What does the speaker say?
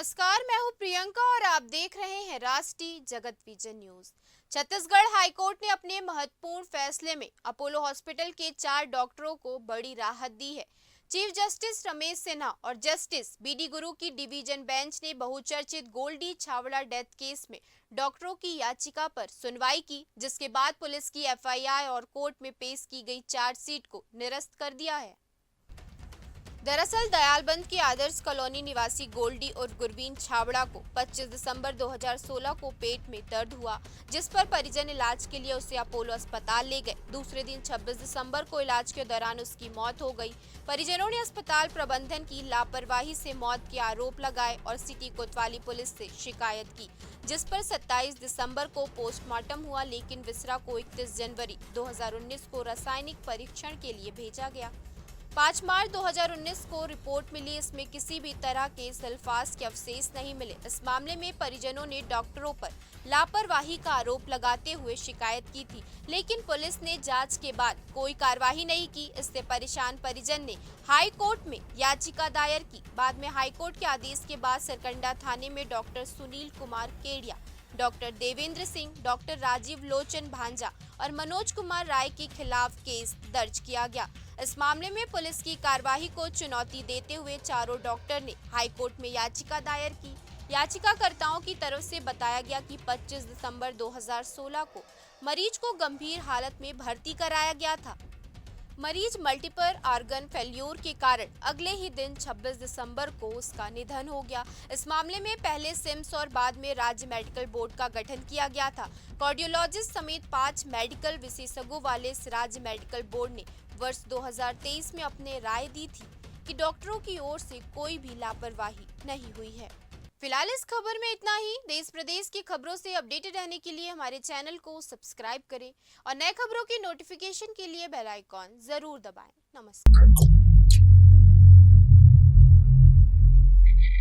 नमस्कार, मैं हूं प्रियंका और आप देख रहे हैं राष्ट्रीय जगत विजन न्यूज। छत्तीसगढ़ हाईकोर्ट ने अपने महत्वपूर्ण फैसले में अपोलो हॉस्पिटल के 4 डॉक्टरों को बड़ी राहत दी है। चीफ जस्टिस रमेश सिन्हा और जस्टिस बीडी गुरु की डिवीजन बेंच ने बहुचर्चित गोल्डी छावड़ा डेथ केस में डॉक्टरों की याचिका पर सुनवाई की, जिसके बाद पुलिस की एफआईआर और कोर्ट में पेश की गई चार्जशीट को निरस्त कर दिया है। दरअसल दयालबंद के आदर्श कॉलोनी निवासी गोल्डी और गुरबीन छाबड़ा को 25 दिसंबर 2016 को पेट में दर्द हुआ, जिस पर परिजन इलाज के लिए उसे अपोलो अस्पताल ले गए। दूसरे दिन 26 दिसंबर को इलाज के दौरान उसकी मौत हो गई। परिजनों ने अस्पताल प्रबंधन की लापरवाही से मौत के आरोप लगाए और सिटी कोतवाली पुलिस से शिकायत की, जिस पर 27 दिसंबर को पोस्टमार्टम हुआ, लेकिन विसरा को 31 जनवरी 2019 को रासायनिक परीक्षण के लिए भेजा गया। 5 मार्च 2019 को रिपोर्ट मिली, इसमें किसी भी तरह के सल्फास के अवशेष नहीं मिले। इस मामले में परिजनों ने डॉक्टरों पर लापरवाही का आरोप लगाते हुए शिकायत की थी, लेकिन पुलिस ने जांच के बाद कोई कार्रवाई नहीं की। इससे परेशान परिजन ने हाई कोर्ट में याचिका दायर की। बाद में हाई कोर्ट के आदेश के बाद सरकंडा थाने में doctor Sunil Kumar Kedia, doctor Devendra Singh, doctor Rajeev Lochan Bhanja और मनोज कुमार राय के खिलाफ केस दर्ज किया गया। इस मामले में पुलिस की कार्रवाई को चुनौती देते हुए चारों डॉक्टर ने हाईकोर्ट में याचिका दायर की। याचिकाकर्ताओं की तरफ से बताया गया कि 25 दिसंबर 2016 को मरीज को गंभीर हालत में भर्ती कराया गया था। मरीज मल्टीपल ऑर्गन फेल्योर के कारण अगले ही दिन 26 दिसंबर को उसका निधन हो गया। इस मामले में पहले सिम्स और बाद में राज्य मेडिकल बोर्ड का गठन किया गया था। कार्डियोलॉजिस्ट समेत 5 मेडिकल विशेषज्ञों वाले इस राज्य मेडिकल बोर्ड ने वर्ष 2023 में अपने राय दी थी कि डॉक्टरों की ओर से कोई भी लापरवाही नहीं हुई है। फिलहाल इस खबर में इतना ही। देश प्रदेश की खबरों से अपडेटेड रहने के लिए हमारे चैनल को सब्सक्राइब करें और नए खबरों की नोटिफिकेशन के लिए बेल आइकॉन जरूर दबाएं। नमस्कार।